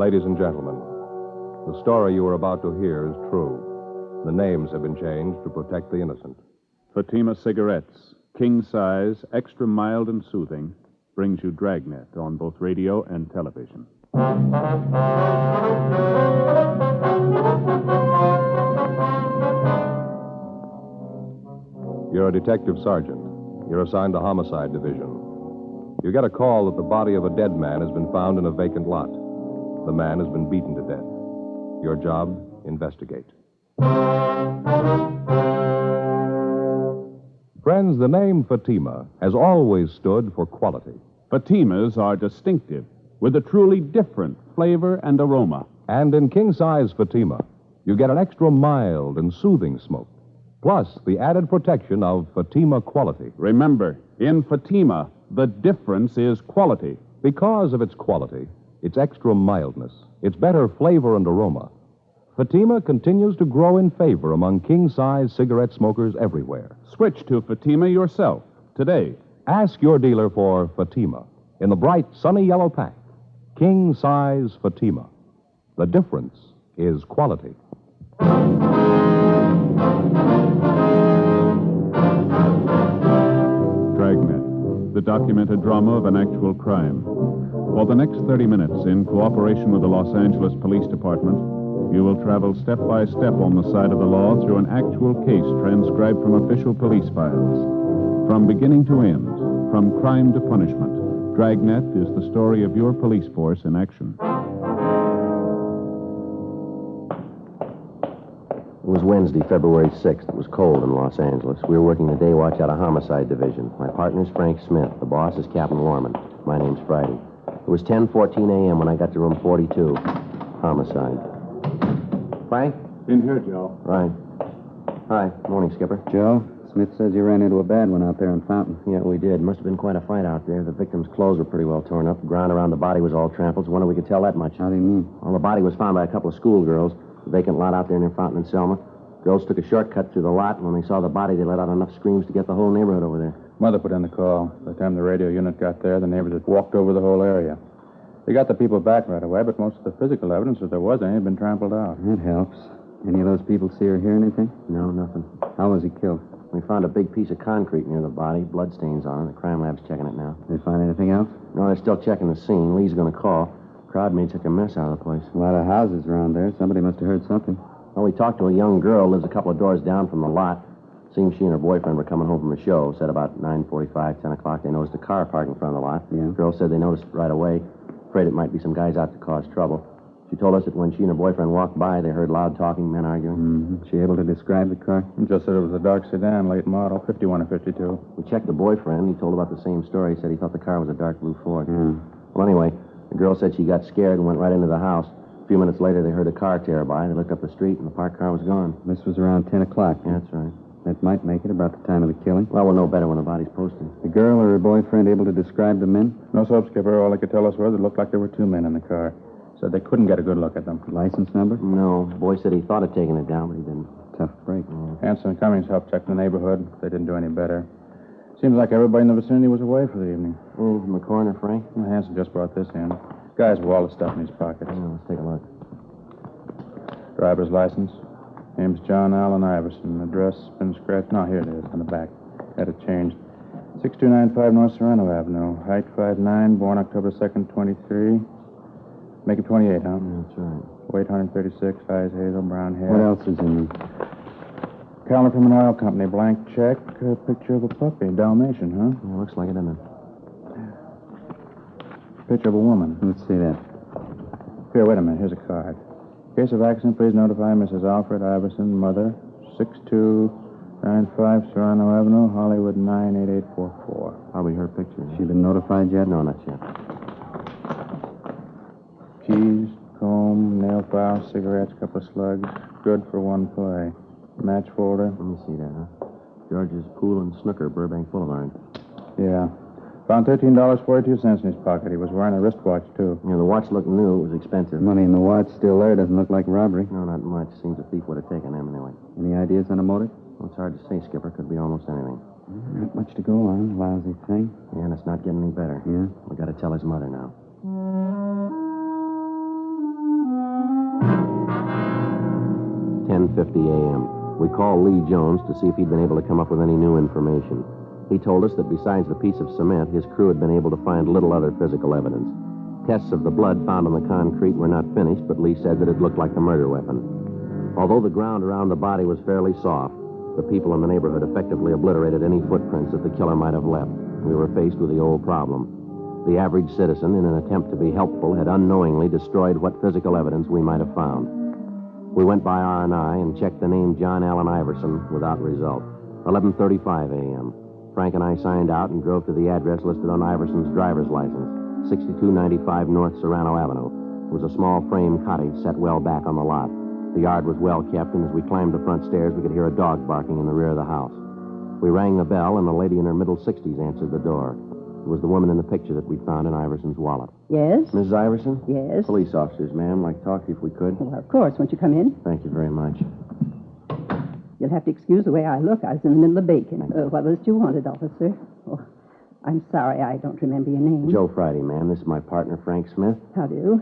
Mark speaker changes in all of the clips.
Speaker 1: Ladies and gentlemen, the story you are about to hear is true. The names have been changed to protect the innocent.
Speaker 2: Fatima Cigarettes, king size, extra mild and soothing, brings you Dragnet on both radio and television.
Speaker 1: You're a detective sergeant. You're assigned to Homicide Division. You get a call that the body of a dead man has been found in a vacant lot. The man has been beaten to death. Your job, investigate. Friends, the name Fatima has always stood for quality.
Speaker 2: Fatimas are distinctive, with a truly different flavor and aroma.
Speaker 1: And in king-size Fatima, you get an extra mild and soothing smoke, plus the added protection of Fatima quality.
Speaker 2: Remember, in Fatima, the difference is quality.
Speaker 1: Because of its quality, its extra mildness, its better flavor and aroma, Fatima continues to grow in favor among king-size cigarette smokers everywhere.
Speaker 2: Switch to Fatima yourself today.
Speaker 1: Ask your dealer for Fatima in the bright, sunny yellow pack. King-size Fatima. The difference is quality.
Speaker 2: Dragnet, the documented drama of an actual crime. For the next 30 minutes, in cooperation with the Los Angeles Police Department, you will travel step by step on the side of the law through an actual case transcribed from official police files. From beginning to end, from crime to punishment, Dragnet is the story of your police force in action.
Speaker 3: It was Wednesday, February 6th. It was cold in Los Angeles. We were working the day watch out of Homicide Division. My partner's Frank Smith. The boss is Captain Warman. My name's Friday. It was 10:14 a.m. when I got to room 42. Homicide. Frank?
Speaker 4: In here, Joe.
Speaker 3: Right. Hi. Morning, Skipper.
Speaker 4: Joe, Smith says you ran into a bad one out there in Fountain.
Speaker 3: Yeah, we did. Must have been quite a fight out there. The victim's clothes were pretty well torn up. The ground around the body was all trampled. Wonder we could tell that much.
Speaker 4: How do you mean?
Speaker 3: Well, the body was found by a couple of schoolgirls. The vacant lot out there near Fountain and Selma. Girls took a shortcut through the lot, and when they saw the body, they let out enough screams to get the whole neighborhood over there.
Speaker 4: Mother put in the call. By the time the radio unit got there, the neighbors had walked over the whole area. They got the people back right away, but most of the physical evidence, if there was any, had been trampled out. That helps. Any of those people see or hear anything?
Speaker 3: No, nothing.
Speaker 4: How was he killed?
Speaker 3: We found a big piece of concrete near the body, bloodstains on it. The crime lab's checking it now.
Speaker 4: Did they find anything else?
Speaker 3: No, they're still checking the scene. Lee's going to call. Crowd made such a mess out of the place.
Speaker 4: A lot of houses around there. Somebody must have heard something.
Speaker 3: Well, we talked to a young girl, lives a couple of doors down from the lot. Seems she and her boyfriend were coming home from the show. Said about 9:45, 10 o'clock, they noticed a car parked in front of the lot.
Speaker 4: Yeah.
Speaker 3: The girl said they noticed it right away. Afraid it might be some guys out to cause trouble. She told us that when she and her boyfriend walked by, they heard loud talking, men arguing.
Speaker 4: Mm-hmm. She able to describe the car? Just said it was a dark sedan, late model, 51 or 52.
Speaker 3: We checked the boyfriend. He told about the same story. He said he thought the car was a dark blue Ford.
Speaker 4: Mm.
Speaker 3: Well, anyway, the girl said she got scared and went right into the house. A few minutes later, they heard a car tear by. They looked up the street, and the parked car was gone.
Speaker 4: This was around 10 o'clock.
Speaker 3: Yeah, that's right.
Speaker 4: That might make it about the time of the killing.
Speaker 3: Well, we'll know better when the body's posted.
Speaker 4: The girl or her boyfriend able to describe the men? No soap, Skipper. All they could tell us was it looked like there were two men in the car. Said they couldn't get a good look at them. License number?
Speaker 3: No. The boy said he thought of taking it down, but he didn't.
Speaker 4: Tough break.
Speaker 5: Hanson and Cummings helped check the neighborhood. They didn't do any better. Seems like everybody in the vicinity was away for the evening.
Speaker 3: Anything from the coroner, Frank?
Speaker 5: Well, Hanson just brought this in. Guy's with all the stuff in his pockets.
Speaker 3: Yeah, let's take a look.
Speaker 5: Driver's license. Name's John Allen Iverson. Address been scratched. No, here it is on the back. Had it changed. 6295 North Serrano Avenue. Height 5'9", born October 2nd, 23. Make it 28, huh?
Speaker 3: Yeah, that's right.
Speaker 5: Weight 136, eyes hazel, brown hair.
Speaker 4: What else is in there?
Speaker 5: Calendar from an oil company, blank check, picture of a puppy, Dalmatian, huh?
Speaker 3: Yeah, looks like it, doesn't it?
Speaker 5: Picture of a woman.
Speaker 4: Let's see that.
Speaker 5: Here, wait a minute. Here's a card. Case of accident, please notify Mrs. Alfred Iverson, mother, 6295 Serrano Avenue, Hollywood 98844.
Speaker 3: Probably her picture.
Speaker 4: She been notified yet?
Speaker 3: No, not yet.
Speaker 5: Keys, comb, nail file, cigarettes, couple of slugs. Good for one play. Match folder.
Speaker 3: Let me see that, huh? George's Pool and Snooker, Burbank Boulevard.
Speaker 5: Yeah. Found $13.42 in his pocket. He was wearing a wristwatch, too.
Speaker 3: Yeah, the watch looked new. It was expensive.
Speaker 4: Money in the watch still there. Doesn't look like robbery.
Speaker 3: No, not much. Seems a thief would have taken them anyway.
Speaker 4: Any ideas on a motive?
Speaker 3: Well, it's hard to say, Skipper. Could be almost anything.
Speaker 4: Not much to go on. Lousy thing.
Speaker 3: Yeah, and it's not getting any better.
Speaker 4: Yeah?
Speaker 3: We got to tell his mother now. 10:50 a.m. We called Lee Jones to see if he'd been able to come up with any new information. He told us that besides the piece of cement, his crew had been able to find little other physical evidence. Tests of the blood found on the concrete were not finished, but Lee said that it looked like the murder weapon. Although the ground around the body was fairly soft, the people in the neighborhood effectively obliterated any footprints that the killer might have left. We were faced with the old problem. The average citizen, in an attempt to be helpful, had unknowingly destroyed what physical evidence we might have found. We went by R&I and checked the name John Allen Iverson without result. 11:35 a.m. Frank and I signed out and drove to the address listed on Iverson's driver's license, 6295 North Serrano Avenue. It was a small frame cottage set well back on the lot. The yard was well kept, and as we climbed the front stairs, we could hear a dog barking in the rear of the house. We rang the bell, and a lady in her middle 60s answered the door. It was the woman in the picture that we'd found in Iverson's wallet.
Speaker 6: Yes?
Speaker 3: Mrs. Iverson?
Speaker 6: Yes?
Speaker 3: Police officers, ma'am. Like to talk to you if we could.
Speaker 6: Well, of course. Won't you come in?
Speaker 3: Thank you very much.
Speaker 6: You'll have to excuse the way I look. I was in the middle of baking. What was it you wanted, officer? Oh, I'm sorry, I don't remember your name.
Speaker 3: Joe Friday, ma'am. This is my partner, Frank Smith.
Speaker 6: How do?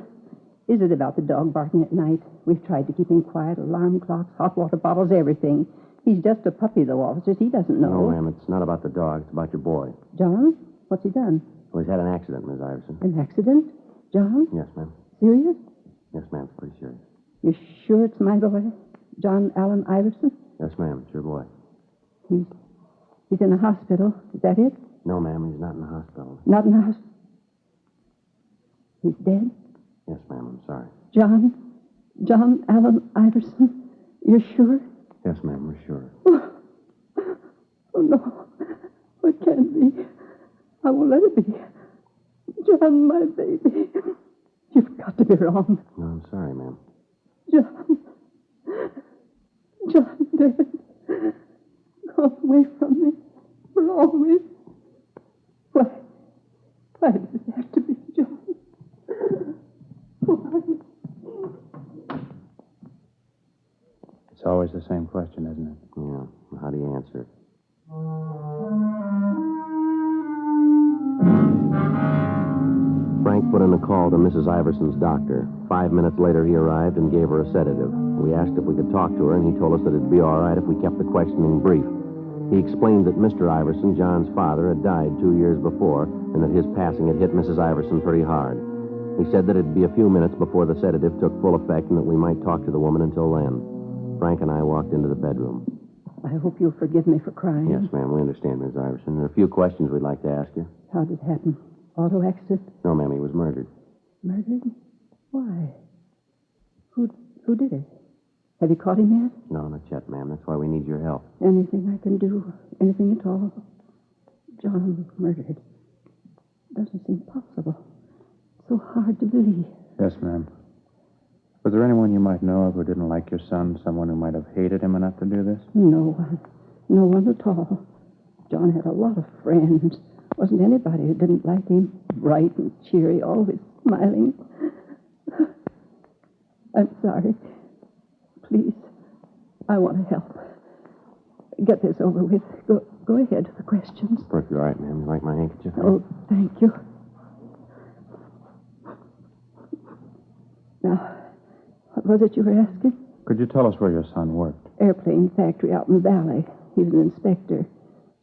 Speaker 6: Is it about the dog barking at night? We've tried to keep him quiet. Alarm clocks, hot water bottles, everything. He's just a puppy, though, officers. He doesn't know.
Speaker 3: No, ma'am. It's not about the dog. It's about your boy.
Speaker 6: John? What's he done?
Speaker 3: Well, he's had an accident, Miss Iverson.
Speaker 6: An accident? John?
Speaker 3: Yes, ma'am.
Speaker 6: Serious?
Speaker 3: Yes, ma'am. It's pretty serious.
Speaker 6: You sure it's my boy? John Allen Iverson?
Speaker 3: Yes, ma'am. It's your boy.
Speaker 6: He's in the hospital. Is that it?
Speaker 3: No, ma'am. He's not in the hospital.
Speaker 6: Not in the hospital? He's dead?
Speaker 3: Yes, ma'am. I'm sorry.
Speaker 6: John Allen Iverson? You're sure?
Speaker 3: Yes, ma'am. We're sure.
Speaker 6: Oh, no. It can't be. I won't let it be. John, my baby. You've got to be wrong.
Speaker 3: No, I'm sorry, ma'am.
Speaker 6: John dead. Gone away from me. For always. Why does it have to be John? Why?
Speaker 5: It's always the same question, isn't it?
Speaker 3: Yeah. How do you answer it? Frank put in a call to Mrs. Iverson's doctor. 5 minutes later, he arrived and gave her a sedative. We asked if we could talk to her, and he told us that it'd be all right if we kept the questioning brief. He explained that Mr. Iverson, John's father, had died 2 years before, and that his passing had hit Mrs. Iverson pretty hard. He said that it'd be a few minutes before the sedative took full effect and that we might talk to the woman until then. Frank and I walked into the bedroom.
Speaker 6: I hope you'll forgive me for crying.
Speaker 3: Yes, ma'am, we understand, Miss Iverson. There are a few questions we'd like to ask you.
Speaker 6: How did it happen? Auto accident?
Speaker 3: No, ma'am, he was murdered.
Speaker 6: Murdered? Why? Who did it? Have you caught him yet?
Speaker 3: No, not yet, ma'am. That's why we need your help.
Speaker 6: Anything I can do? Anything at all? John murdered. Doesn't seem possible. So hard to believe.
Speaker 5: Yes, ma'am. Was there anyone you might know of who didn't like your son? Someone who might have hated him enough to do this?
Speaker 6: No one. No one at all. John had a lot of friends. Wasn't anybody who didn't like him. Bright and cheery, always smiling. I'm sorry. Please, I want to help. Get this over with. Go ahead with the questions.
Speaker 3: Perfectly all right, ma'am. You like my handkerchief?
Speaker 6: Oh, thank you. Now, what was it you were asking?
Speaker 5: Could you tell us where your son worked?
Speaker 6: Airplane factory out in the valley. He was an inspector.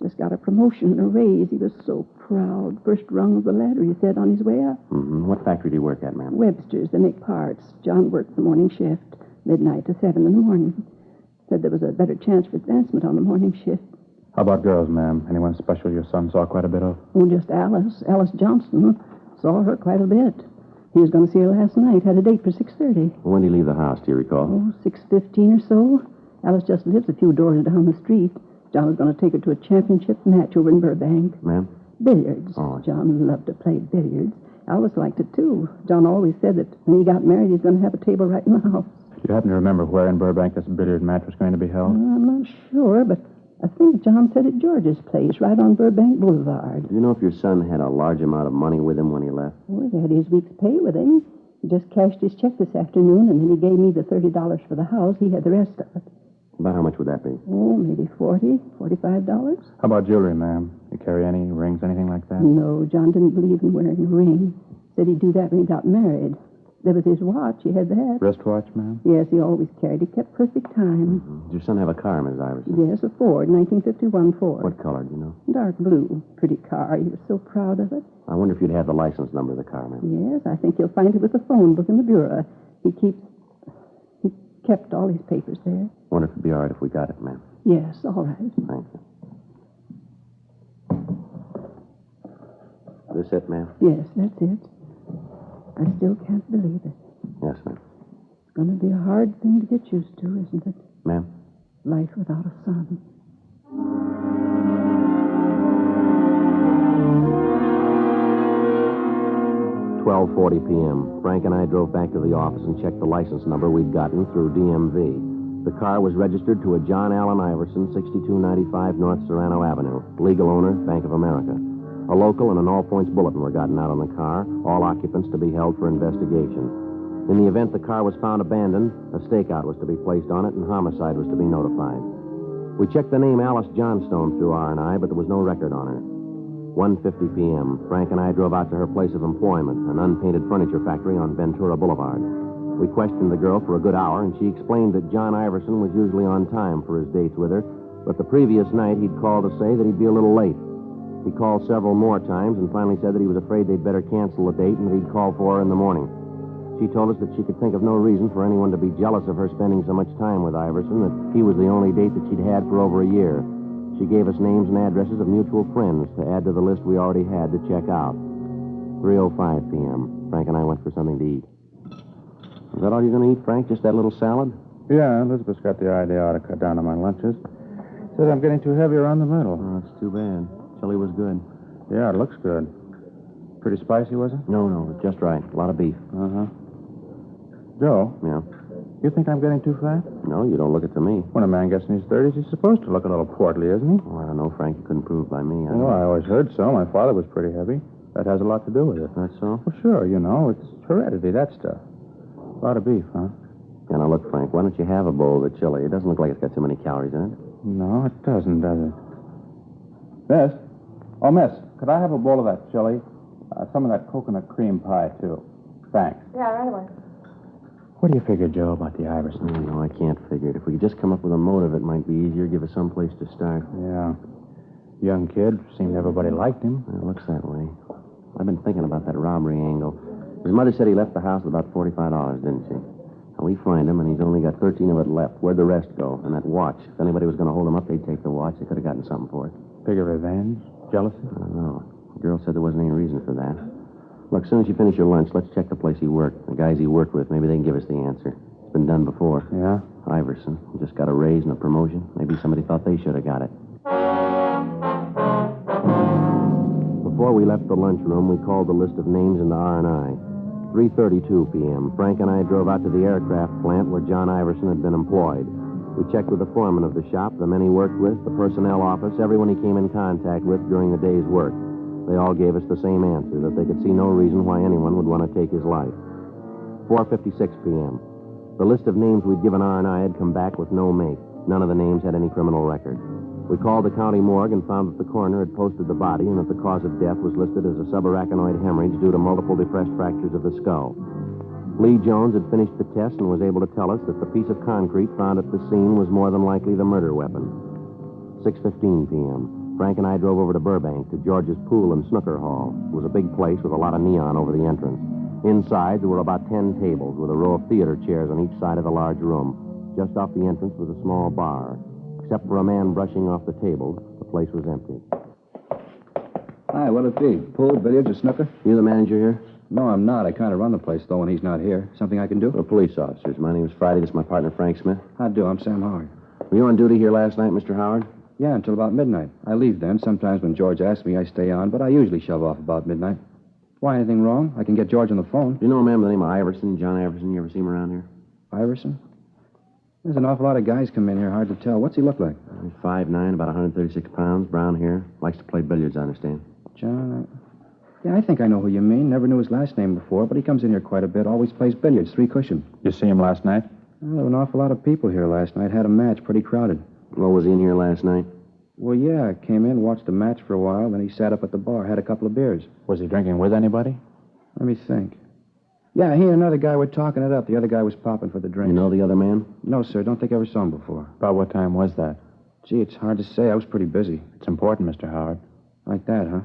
Speaker 6: Just got a promotion and a raise. He was so proud. First rung of the ladder, he said, on his way up.
Speaker 3: Mm-hmm. What factory do you work at, ma'am?
Speaker 6: Webster's. They make parts. John worked the morning shift, midnight to 7 in the morning. Said there was a better chance for advancement on the morning shift.
Speaker 5: How about girls, ma'am? Anyone special your son saw quite a bit of?
Speaker 6: Oh, just Alice. Alice Johnson. Saw her quite a bit. He was going to see her last night. Had a date for 6:30.
Speaker 3: When did he leave the house, do you recall?
Speaker 6: Oh, 6:15 or so. Alice just lives a few doors down the street. John was going to take her to a championship match over in Burbank.
Speaker 3: Ma'am?
Speaker 6: Billiards.
Speaker 3: Oh.
Speaker 6: John loved to play billiards. Alice liked it, too. John always said that when he got married, he was going to have a table right in the house.
Speaker 5: Do you happen to remember where in Burbank this billiard match was going to be held?
Speaker 6: I'm not sure, but I think John said at George's place, right on Burbank Boulevard.
Speaker 3: Do you know if your son had a large amount of money with him when he left?
Speaker 6: Oh, he had his week's pay with him. He just cashed his check this afternoon, and then he gave me the $30 for the house. He had the rest of it.
Speaker 3: About how much would that be?
Speaker 6: Oh, maybe $40, $45.
Speaker 5: How about jewelry, ma'am? You carry any rings, anything like that?
Speaker 6: No, John didn't believe in wearing a ring. Said he'd do that when he got married. There was his watch. He had that.
Speaker 5: Wristwatch, ma'am?
Speaker 6: Yes, he always carried. He kept perfect time.
Speaker 3: Did your son have a car, Miss Iverson?
Speaker 6: Yes, a Ford, 1951 Ford.
Speaker 3: What color, do you know?
Speaker 6: Dark blue. Pretty car. He was so proud of it.
Speaker 3: I wonder if you'd have the license number of the car, ma'am.
Speaker 6: Yes, I think you'll find it with the phone book in the bureau. He kept all his papers there.
Speaker 3: I wonder if it'd be all right if we got it, ma'am.
Speaker 6: Yes, all right.
Speaker 3: Thank you. This it, ma'am?
Speaker 6: Yes, that's it. I still can't believe it.
Speaker 3: Yes, ma'am.
Speaker 6: It's going to be a hard thing to get used to, isn't it?
Speaker 3: Ma'am?
Speaker 6: Life without a son.
Speaker 3: 12:40 p.m. Frank and I drove back to the office and checked the license number we'd gotten through DMV. The car was registered to a John Allen Iverson, 6295 North Serrano Avenue. Legal owner, Bank of America. A local and an all-points bulletin were gotten out on the car, all occupants to be held for investigation. In the event the car was found abandoned, a stakeout was to be placed on it and homicide was to be notified. We checked the name Alice Johnstone through R&I, but there was no record on her. 1:50 p.m. Frank and I drove out to her place of employment, an unpainted furniture factory on Ventura Boulevard. We questioned the girl for a good hour, and she explained that John Iverson was usually on time for his dates with her, but the previous night he'd called to say that he'd be a little late. He called several more times and finally said that he was afraid they'd better cancel the date and that he'd call for her in the morning. She told us that she could think of no reason for anyone to be jealous of her spending so much time with Iverson, that he was the only date that she'd had for over a year. She gave us names and addresses of mutual friends to add to the list we already had to check out. 3:05 p.m. Frank and I went for something to eat. Is that all you're going to eat, Frank? Just that little salad?
Speaker 5: Yeah, Elizabeth's got the idea I ought to cut down on my lunches. Said I'm getting too heavy around the middle.
Speaker 3: Oh, that's too bad. Chili was good.
Speaker 5: Yeah, it looks good. Pretty spicy, was it?
Speaker 3: No, just right. A lot of beef.
Speaker 5: Uh-huh. Joe,
Speaker 3: Yeah.
Speaker 5: you think I'm getting too fat?
Speaker 3: No, you don't look it to me.
Speaker 5: When a man gets in his 30s, he's supposed to look a little portly, isn't he?
Speaker 3: Oh, I don't know, Frank. You couldn't prove by me.
Speaker 5: Well, I always heard so. My father was pretty heavy. That has a lot to do with it.
Speaker 3: That's so?
Speaker 5: Well, sure, you know. It's heredity, that stuff. A lot of beef, huh?
Speaker 3: Yeah, now look, Frank, why don't you have a bowl of the chili? It doesn't look like it's got too many calories in it.
Speaker 5: No, it doesn't, does it? Miss? Oh, miss, could I have a bowl of that chili? Some of that coconut cream pie, too. Thanks.
Speaker 7: Yeah, right away.
Speaker 5: What do you figure, Joe, about the Iverson?
Speaker 3: No, I can't figure it. If we could just come up with a motive, it might be easier. Give us some place to start.
Speaker 5: Yeah. Young kid. Seemed everybody liked him.
Speaker 3: It looks that way. I've been thinking about that robbery angle. His mother said he left the house with about $45, didn't she? Now, we find him, and he's only got 13 of it left. Where'd the rest go? And that watch. If anybody was going to hold him up, they'd take the watch. They could have gotten something for it.
Speaker 5: Bigger revenge? Jealousy?
Speaker 3: I don't know. The girl said there wasn't any reason for that. Look, as soon as you finish your lunch, let's check the place he worked. The guys he worked with, maybe they can give us the answer. It's been done before.
Speaker 5: Yeah?
Speaker 3: Iverson. He just got a raise and a promotion. Maybe somebody thought they should have got it. Before we left the lunchroom, we called the list of names into R&I. 3:32 p.m. Frank and I drove out to the aircraft plant where John Iverson had been employed. We checked with the foreman of the shop, the men he worked with, the personnel office, everyone he came in contact with during the day's work. They all gave us the same answer, that they could see no reason why anyone would want to take his life. 4:56 p.m. The list of names we'd given R&I had come back with no make. None of the names had any criminal record. We called the county morgue and found that the coroner had posted the body and that the cause of death was listed as a subarachnoid hemorrhage due to multiple depressed fractures of the skull. Lee Jones had finished the test and was able to tell us that the piece of concrete found at the scene was more than likely the murder weapon. 6:15 p.m. Frank and I drove over to Burbank to George's Pool and Snooker Hall. It was a big place with a lot of neon over the entrance. Inside, there were about 10 tables with a row of theater chairs on each side of the large room. Just off the entrance was a small bar. Except for a man brushing off the table, the place was empty.
Speaker 8: Hi, what'll it be? Pool, billiards, or snooker?
Speaker 3: You the manager here?
Speaker 8: No, I'm not. I kind of run the place, though, when he's not here. Something I can do?
Speaker 3: We're police officers. My name's Friday. This is my partner, Frank Smith.
Speaker 8: I do. I'm Sam Howard.
Speaker 3: Were you on duty here last night, Mr. Howard?
Speaker 8: Yeah, until about midnight. I leave then. Sometimes when George asks me, I stay on, but I usually shove off about midnight. Why, anything wrong? I can get George on the phone.
Speaker 3: Do you know a man by the name of Iverson, John Iverson? You ever see him around here?
Speaker 8: Iverson? There's an awful lot of guys come in here. Hard to tell. What's he look like?
Speaker 3: He's 5'9", about 136 pounds, brown hair. Likes to play billiards, I understand.
Speaker 8: John, Yeah, I think I know who you mean. Never knew his last name before, but he comes in here quite a bit. Always plays billiards, 3 cushion.
Speaker 5: You see him last night?
Speaker 8: Well, there were an awful lot of people here last night. Had a match, pretty crowded.
Speaker 3: Well, was he in here last night?
Speaker 8: Well, yeah, came in, watched the match for a while, then he sat up at the bar, had a couple of beers.
Speaker 5: Was he drinking with anybody?
Speaker 8: Let me think. Yeah, he and another guy were talking it up. The other guy was popping for the drink.
Speaker 3: You know the other man?
Speaker 8: No, sir. Don't think I ever saw him before.
Speaker 5: About what time was that?
Speaker 8: Gee, it's hard to say. I was pretty busy.
Speaker 5: It's important, Mr. Howard.
Speaker 8: Like that, huh?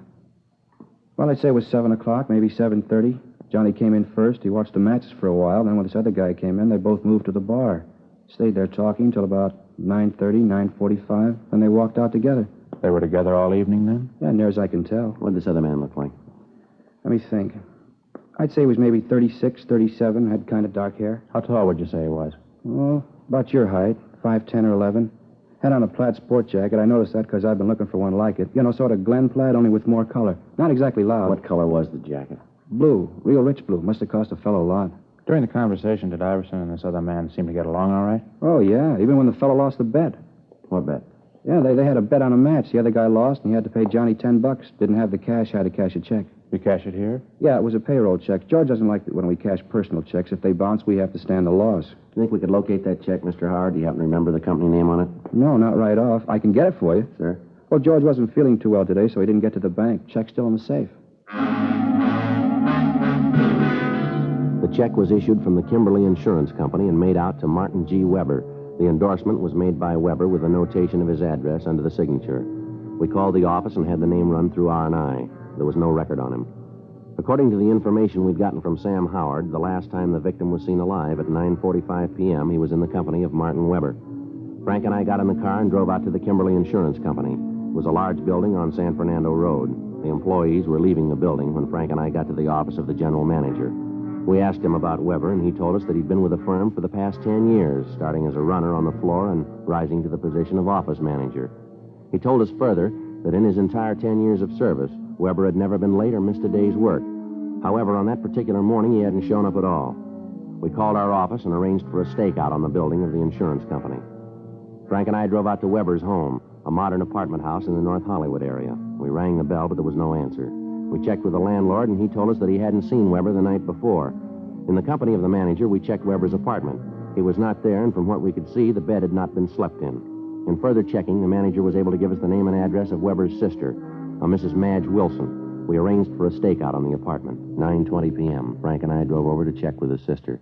Speaker 8: Well, I'd say it was 7 o'clock, maybe 7:30. Johnny came in first. He watched the matches for a while. Then when this other guy came in, they both moved to the bar. Stayed there talking till about 9:30, 9:45. Then they walked out together.
Speaker 5: They were together all evening then?
Speaker 8: Yeah, near as I can tell.
Speaker 3: What did this other man look like?
Speaker 8: Let me think. I'd say he was maybe 36, 37, had kind of dark hair.
Speaker 5: How tall would you say he was?
Speaker 8: Oh, about your height, 5'10" or 11. Had on a plaid sport jacket. I noticed that because I've been looking for one like it. You know, sort of Glen plaid, only with more color. Not exactly loud.
Speaker 3: What color was the jacket?
Speaker 8: Blue. Real rich blue. Must have cost a fellow a lot.
Speaker 5: During the conversation, did Iverson and this other man seem to get along all right?
Speaker 8: Oh, yeah. Even when the fellow lost the bet.
Speaker 3: What bet?
Speaker 8: Yeah, they had a bet on a match. The other guy lost, and he had to pay Johnny $10. Didn't have the cash, had to cash a check.
Speaker 5: You cash it here?
Speaker 8: Yeah, it was a payroll check. George doesn't like it when we cash personal checks. If they bounce, we have to stand the loss.
Speaker 3: You think we could locate that check, Mr. Howard? Do you happen to remember the company name on it?
Speaker 8: No, not right off. I can get it for you.
Speaker 3: Sir?
Speaker 8: Well, George wasn't feeling too well today, so he didn't get to the bank. Check's still in the safe.
Speaker 3: The check was issued from the Kimberly Insurance Company and made out to Martin G. Weber. The endorsement was made by Weber with a notation of his address under the signature. We called the office and had the name run through R&I. There was no record on him. According to the information we'd gotten from Sam Howard, the last time the victim was seen alive at 9:45 p.m., he was in the company of Martin Weber. Frank and I got in the car and drove out to the Kimberly Insurance Company. It was a large building on San Fernando Road. The employees were leaving the building when Frank and I got to the office of the general manager. We asked him about Weber, and he told us that he'd been with the firm for the past 10 years, starting as a runner on the floor and rising to the position of office manager. He told us further that in his entire 10 years of service, Weber had never been late or missed a day's work. However, on that particular morning, he hadn't shown up at all. We called our office and arranged for a stakeout on the building of the insurance company. Frank and I drove out to Weber's home, a modern apartment house in the North Hollywood area. We rang the bell, but there was no answer. We checked with the landlord, and he told us that he hadn't seen Weber the night before. In the company of the manager, we checked Weber's apartment. He was not there, and from what we could see, the bed had not been slept in. In further checking, the manager was able to give us the name and address of Weber's sister, a Mrs. Madge Wilson. We arranged for a stakeout on the apartment. 9:20 p.m. Frank and I drove over to check with his sister.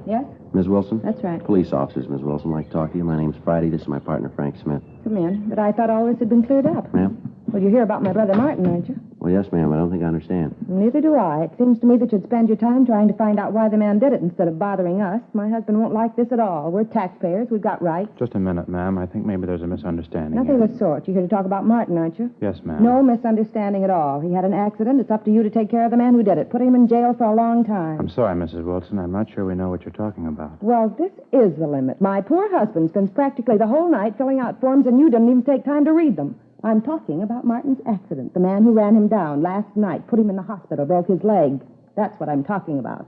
Speaker 7: Yes?
Speaker 3: Ms. Wilson?
Speaker 7: That's right.
Speaker 3: Police officers, Ms. Wilson. I'd like to talk to you. My name's Friday. This is my partner, Frank Smith.
Speaker 7: Come in. But I thought all this had been cleared up.
Speaker 3: Ma'am?
Speaker 7: Well, you hear about my brother Martin, aren't you?
Speaker 3: Well, yes, ma'am. I don't think I understand.
Speaker 7: Neither do I. It seems to me that you'd spend your time trying to find out why the man did it instead of bothering us. My husband won't like this at all. We're taxpayers. We've got rights.
Speaker 5: Just a minute, ma'am. I think maybe there's a misunderstanding.
Speaker 7: Nothing
Speaker 5: here.
Speaker 7: of the sort. You're here to talk about Martin, aren't you?
Speaker 5: Yes, ma'am.
Speaker 7: No misunderstanding at all. He had an accident. It's up to you to take care of the man who did it. Put him in jail for a long time.
Speaker 5: I'm sorry, Mrs. Wilson. I'm not sure we know what you're talking about.
Speaker 7: Well, this is the limit. My poor husband spends practically the whole night filling out forms, and you didn't even take time to read them. I'm talking about Martin's accident. The man who ran him down last night, put him in the hospital, broke his leg. That's what I'm talking about.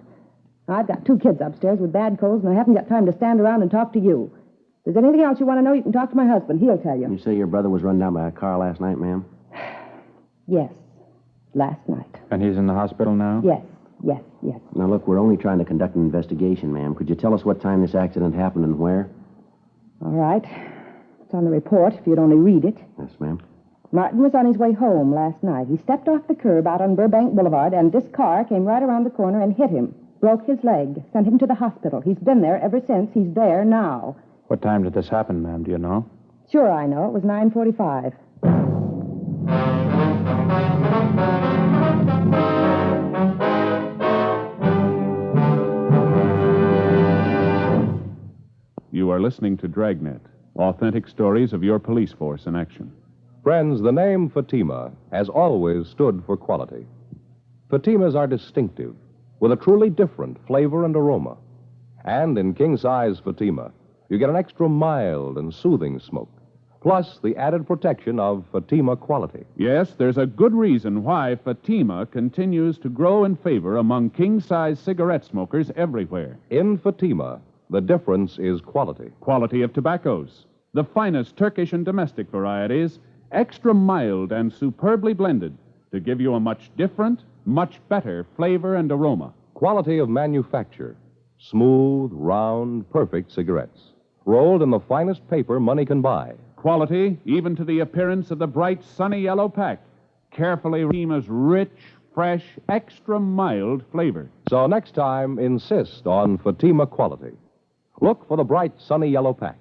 Speaker 7: I've got 2 kids upstairs with bad colds, and I haven't got time to stand around and talk to you. If there's anything else you want to know, you can talk to my husband. He'll tell you.
Speaker 3: You say your brother was run down by a car last night, ma'am?
Speaker 7: Yes, last night.
Speaker 5: And he's in the hospital now?
Speaker 7: Yes.
Speaker 3: Now, look, we're only trying to conduct an investigation, ma'am. Could you tell us what time this accident happened and where?
Speaker 7: All right. It's on the report, if you'd only read it.
Speaker 3: Yes, ma'am.
Speaker 7: Martin was on his way home last night. He stepped off the curb out on Burbank Boulevard, and this car came right around the corner and hit him. Broke his leg. Sent him to the hospital. He's been there ever since. He's there now.
Speaker 5: What time did this happen, ma'am? Do you know?
Speaker 7: Sure I know. It was 9:45.
Speaker 2: You are listening to Dragnet, authentic stories of your police force in action.
Speaker 1: Friends, the name Fatima has always stood for quality. Fatimas are distinctive, with a truly different flavor and aroma. And in king-size Fatima, you get an extra mild and soothing smoke, plus the added protection of Fatima quality.
Speaker 2: Yes, there's a good reason why Fatima continues to grow in favor among king-size cigarette smokers everywhere.
Speaker 1: In Fatima, the difference is quality.
Speaker 2: Quality of tobaccos, the finest Turkish and domestic varieties, extra mild and superbly blended to give you a much different, much better flavor and aroma.
Speaker 1: Quality of manufacture. Smooth, round, perfect cigarettes. Rolled in the finest paper money can buy.
Speaker 2: Quality even to the appearance of the bright, sunny yellow pack. Carefully Fatima's rich, fresh, extra mild flavor.
Speaker 1: So next time, insist on Fatima quality. Look for the bright, sunny yellow pack.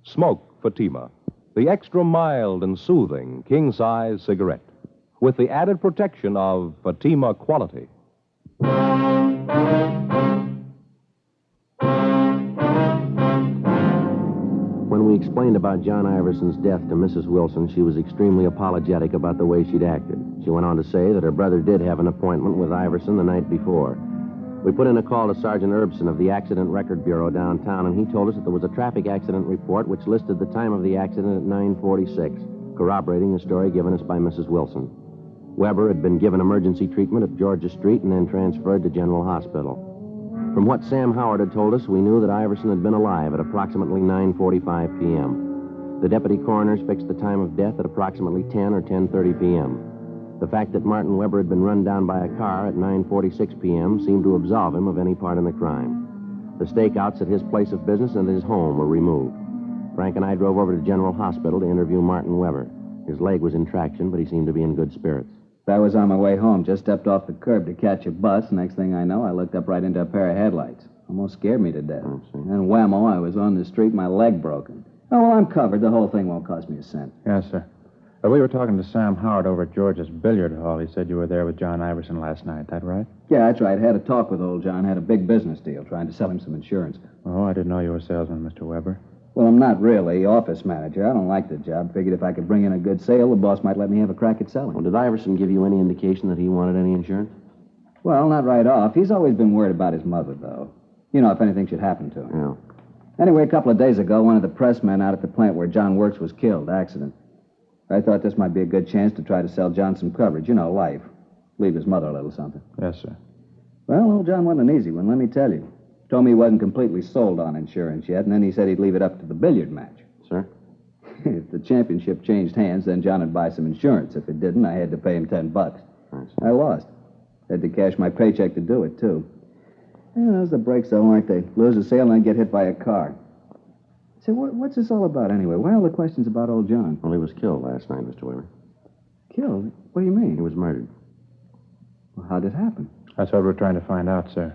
Speaker 1: Smoke Fatima, the extra mild and soothing king-size cigarette, with the added protection of Fatima quality.
Speaker 3: When we explained about John Iverson's death to Mrs. Wilson, she was extremely apologetic about the way she'd acted. She went on to say that her brother did have an appointment with Iverson the night before. We put in a call to Sergeant Erbson of the Accident Record Bureau downtown, and he told us that there was a traffic accident report which listed the time of the accident at 9:46, corroborating the story given us by Mrs. Wilson. Weber had been given emergency treatment at Georgia Street and then transferred to General Hospital. From what Sam Howard had told us, we knew that Iverson had been alive at approximately 9:45 p.m. The deputy coroners fixed the time of death at approximately 10 or 10:30 p.m. The fact that Martin Weber had been run down by a car at 9:46 p.m. seemed to absolve him of any part in the crime. The stakeouts at his place of business and his home were removed. Frank and I drove over to General Hospital to interview Martin Weber. His leg was in traction, but he seemed to be in good spirits.
Speaker 9: I was on my way home, just stepped off the curb to catch a bus. Next thing I know, I looked up right into a pair of headlights. Almost scared me to death. And whammo, I was on the street, my leg broken. Oh, well, I'm covered. The whole thing won't cost me a cent.
Speaker 5: Yes, sir. We were talking to Sam Howard over at George's billiard hall. He said you were there with John Iverson last night. That right?
Speaker 9: Yeah, that's right. Had a talk with old John. Had a big business deal, trying to sell him some insurance.
Speaker 5: Oh, I didn't know you were a salesman, Mr. Weber.
Speaker 9: Well, I'm not really. Office manager. I don't like the job. Figured if I could bring in a good sale, the boss might let me have a crack at selling.
Speaker 3: Well, did Iverson give you any indication that he wanted any insurance?
Speaker 9: Well, not right off. He's always been worried about his mother, though. You know, if anything should happen to him.
Speaker 3: Yeah.
Speaker 9: Anyway, a couple of days ago, one of the pressmen out at the plant where John works was killed. Accident. I thought this might be a good chance to try to sell John some coverage. You know, life. Leave his mother a little something.
Speaker 5: Yes, sir.
Speaker 9: Well, old John wasn't an easy one, let me tell you. Told me he wasn't completely sold on insurance yet, and then he said he'd leave it up to the billiard match.
Speaker 3: Sir?
Speaker 9: If the championship changed hands, then John would buy some insurance. If it didn't, I had to pay him $10. I lost. Had to cash my paycheck to do it, too. Yeah, those are the breaks, though, aren't they? Lose a sale and then get hit by a car. Say, what's this all about, anyway? Why all the questions about old John?
Speaker 3: Well, he was killed last night, Mr. Weber.
Speaker 9: Killed? What do you mean?
Speaker 3: He was murdered.
Speaker 9: Well, how'd it happen?
Speaker 5: That's what we're trying to find out, sir.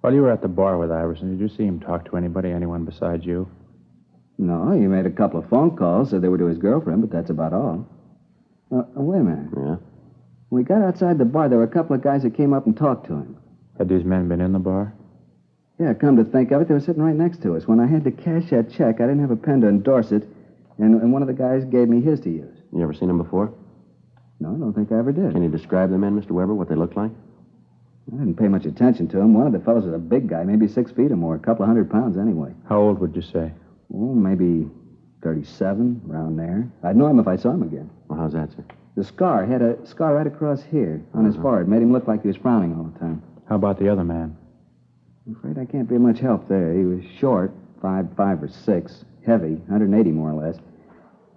Speaker 5: While you were at the bar with Iverson, did you see him talk to anybody, anyone besides you?
Speaker 9: No, he made a couple of phone calls, said they were to his girlfriend, but that's about all. Wait a minute.
Speaker 3: Yeah?
Speaker 9: When we got outside the bar, there were a couple of guys that came up and talked to him.
Speaker 5: Had these men been in the bar?
Speaker 9: Yeah, come to think of it, they were sitting right next to us. When I had to cash that check, I didn't have a pen to endorse it, and one of the guys gave me his to use.
Speaker 3: You ever seen him before?
Speaker 9: No, I don't think I ever did.
Speaker 3: Can you describe the men, Mr. Weber, what they looked like?
Speaker 9: I didn't pay much attention to him. One of the fellows was a big guy, maybe 6 feet or more, a couple of 100 pounds anyway.
Speaker 5: How old would you say?
Speaker 9: Oh, maybe 37, around there. I'd know him if I saw him again.
Speaker 3: Well, how's that, sir?
Speaker 9: The scar had a scar right across here on his forehead. Made him look like he was frowning all the time.
Speaker 5: How about the other man?
Speaker 9: I'm afraid I can't be of much help there. He was short, 5'5" or 6", heavy, 180 more or less.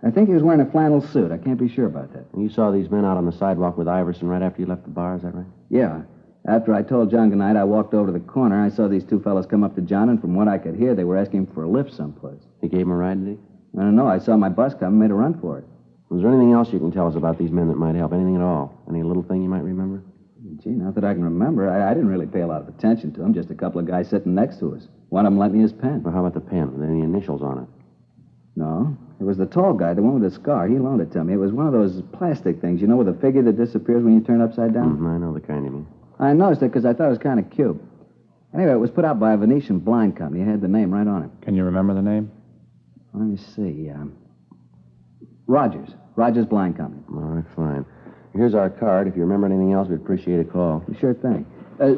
Speaker 9: I think he was wearing a flannel suit. I can't be sure about that.
Speaker 3: And you saw these men out on the sidewalk with Iverson right after you left the bar, is that right?
Speaker 9: Yeah. After I told John goodnight, I walked over to the corner. I saw these two fellows come up to John, and from what I could hear, they were asking for a lift someplace.
Speaker 3: He gave him a ride, did he?
Speaker 9: I don't know. I saw my bus come and made a run for it.
Speaker 3: Was there anything else you can tell us about these men that might help? Anything at all? Any little thing you might remember?
Speaker 9: Gee, not that I can remember. I didn't really pay a lot of attention to them. Just a couple of guys sitting next to us. One of them lent me his pen.
Speaker 3: Well, how about the pen? Were there any initials on it?
Speaker 9: No. It was the tall guy, the one with the scar. He loaned it to me. It was one of those plastic things, you know, with a figure that disappears when you turn upside down?
Speaker 3: I know the kind you mean.
Speaker 9: I noticed it because I thought it was kind of cute. Anyway, it was put out by a Venetian blind company. It had the name right on it.
Speaker 5: Can you remember the name?
Speaker 9: Let me see. Rogers. Rogers Blind Company.
Speaker 3: All right, fine. Here's our card. If you remember anything else, we'd appreciate a call.
Speaker 9: Sure thing.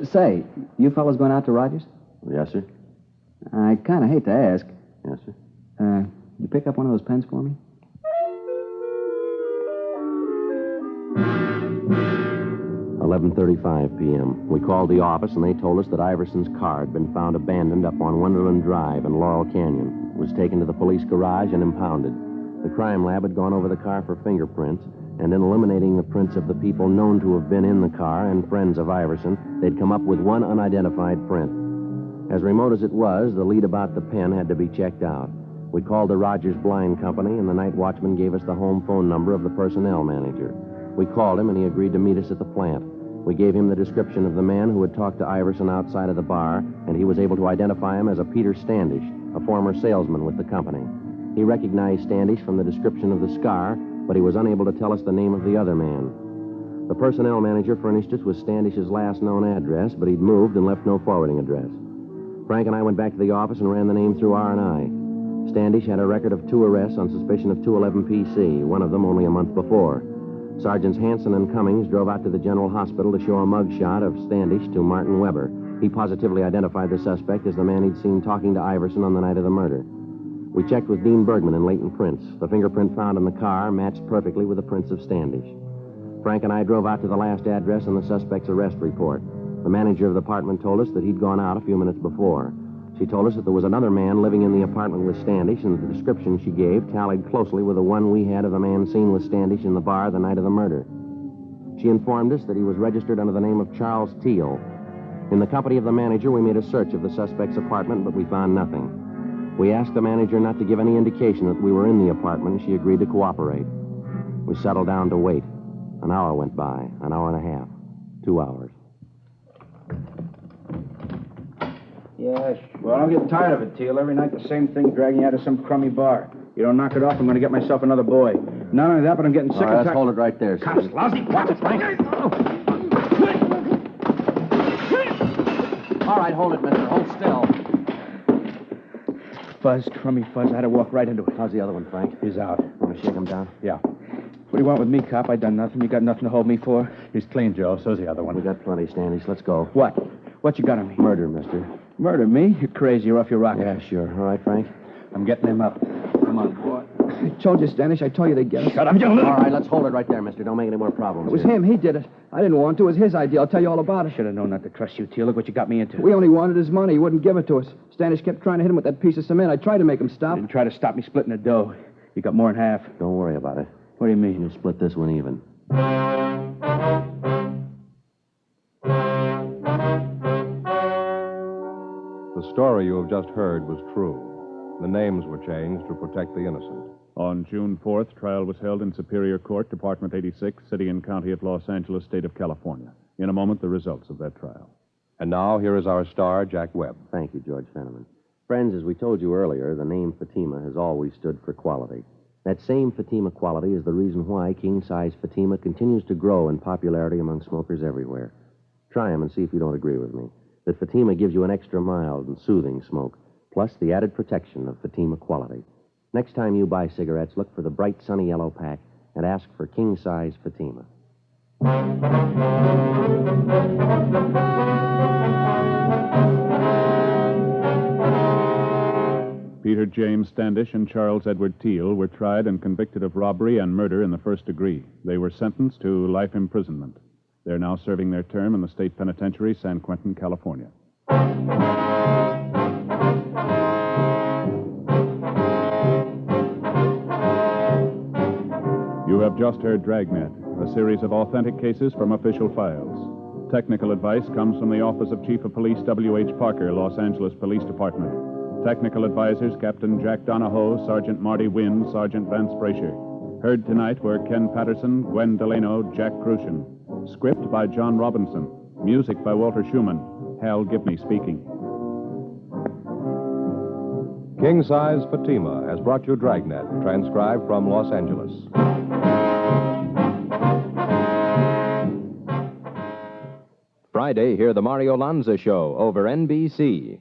Speaker 9: Say, you fellas going out to Rogers?
Speaker 3: Yes, sir?
Speaker 9: I kind of hate to ask.
Speaker 3: Yes, sir?
Speaker 9: You pick up one of those pens for me?
Speaker 3: 11:35 p.m. We called the office, and they told us that Iverson's car had been found abandoned up on Wonderland Drive in Laurel Canyon. It was taken to the police garage and impounded. The crime lab had gone over the car for fingerprints, and in eliminating the prints of the people known to have been in the car and friends of Iverson, they'd come up with one unidentified print. As remote as it was, the lead about the pen had to be checked out. We called the Rogers Blind Company, and the night watchman gave us the home phone number of the personnel manager. We called him, and he agreed to meet us at the plant. We gave him the description of the man who had talked to Iverson outside of the bar, and he was able to identify him as a Peter Standish, a former salesman with the company. He recognized Standish from the description of the scar, but he was unable to tell us the name of the other man. The personnel manager furnished us with Standish's last known address, but he'd moved and left no forwarding address. Frank and I went back to the office and ran the name through R&I. Standish had a record of 2 arrests on suspicion of 211 PC, one of them only a month before. Sergeants Hanson and Cummings drove out to the General Hospital to show a mug shot of Standish to Martin Weber. He positively identified the suspect as the man he'd seen talking to Iverson on the night of the murder. We checked with Dean Bergman and Leighton Prince. The fingerprint found in the car matched perfectly with the prints of Standish. Frank and I drove out to the last address in the suspect's arrest report. The manager of the apartment told us that he'd gone out a few minutes before. She told us that there was another man living in the apartment with Standish, and the description she gave tallied closely with the one we had of the man seen with Standish in the bar the night of the murder. She informed us that he was registered under the name of Charles Teal. In the company of the manager, we made a search of the suspect's apartment, but we found nothing. We asked the manager not to give any indication that we were in the apartment, and she agreed to cooperate. We settled down to wait. An hour went by, an hour and a half, 2 hours.
Speaker 8: Yes. Well, I'm getting tired of it, Teal. Every night the same thing, dragging you out of some crummy bar. You don't knock it off, I'm going to get myself another boy. Not only that, but I'm getting sick of...
Speaker 3: Let's hold it right there,
Speaker 8: Cops,
Speaker 3: Steve.
Speaker 8: lousy. Watch it, Frank.
Speaker 3: All right, hold it, mister. Hold still.
Speaker 8: Fuzz, crummy fuzz. I had to walk right into it.
Speaker 3: How's the other one, Frank?
Speaker 8: He's out.
Speaker 3: Want to shake him down?
Speaker 8: Yeah. What do you want with me, cop? I done nothing. You got nothing to hold me for?
Speaker 5: He's clean, Joe. So's the other one.
Speaker 3: We got plenty, Standish. Let's go.
Speaker 8: What? What you got on me?
Speaker 3: Murder, mister.
Speaker 8: Murder me? You're crazy. You're off your rocker.
Speaker 3: Yeah, sure. All right, Frank?
Speaker 5: I'm getting him up. Come on, boy.
Speaker 8: I told you, Standish. I told you they'd get us.
Speaker 5: Shut up, you little...
Speaker 3: All right, let's hold it right there, mister. Don't make any more problems.
Speaker 8: It was
Speaker 3: here.
Speaker 8: him. He did it. I didn't want to. It was his idea. I'll tell you all about it. Should have known not to trust you, Teal. Look what you got me into. We only wanted his money. He wouldn't give it to us. Standish kept trying to hit him with that piece of cement. I tried to make him stop. You didn't try to stop me splitting the dough. You got more than half.
Speaker 3: Don't worry about it.
Speaker 8: What do you mean?
Speaker 3: We'll split this one even.
Speaker 1: The story you have just heard was true. The names were changed to protect the innocent.
Speaker 2: On June 4th, trial was held in Superior Court, Department 86, City and County of Los Angeles, State of California. In a moment, the results of that trial.
Speaker 1: And now, here is our star, Jack Webb.
Speaker 3: Thank you, George Fenneman. Friends, as we told you earlier, the name Fatima has always stood for quality. That same Fatima quality is the reason why king-size Fatima continues to grow in popularity among smokers everywhere. Try them and see if you don't agree with me. That Fatima gives you an extra mild and soothing smoke, plus the added protection of Fatima quality. Next time you buy cigarettes, look for the bright sunny yellow pack and ask for king-size Fatima.
Speaker 2: Peter James Standish and Charles Edward Teal were tried and convicted of robbery and murder in the first degree. They were sentenced to life imprisonment. They're now serving their term in the state penitentiary, San Quentin, California. You have just heard Dragnet, a series of authentic cases from official files. Technical advice comes from the Office of Chief of Police W.H. Parker, Los Angeles Police Department. Technical advisors Captain Jack Donahoe, Sergeant Marty Wynn, Sergeant Vance Brasher. Heard tonight were Ken Patterson, Gwen Delano, Jack Crucian. Script by John Robinson. Music by Walter Schumann. Hal Gibney speaking.
Speaker 1: King Size Fatima has brought you Dragnet, transcribed from Los Angeles. Friday, hear the Mario Lanza Show over NBC.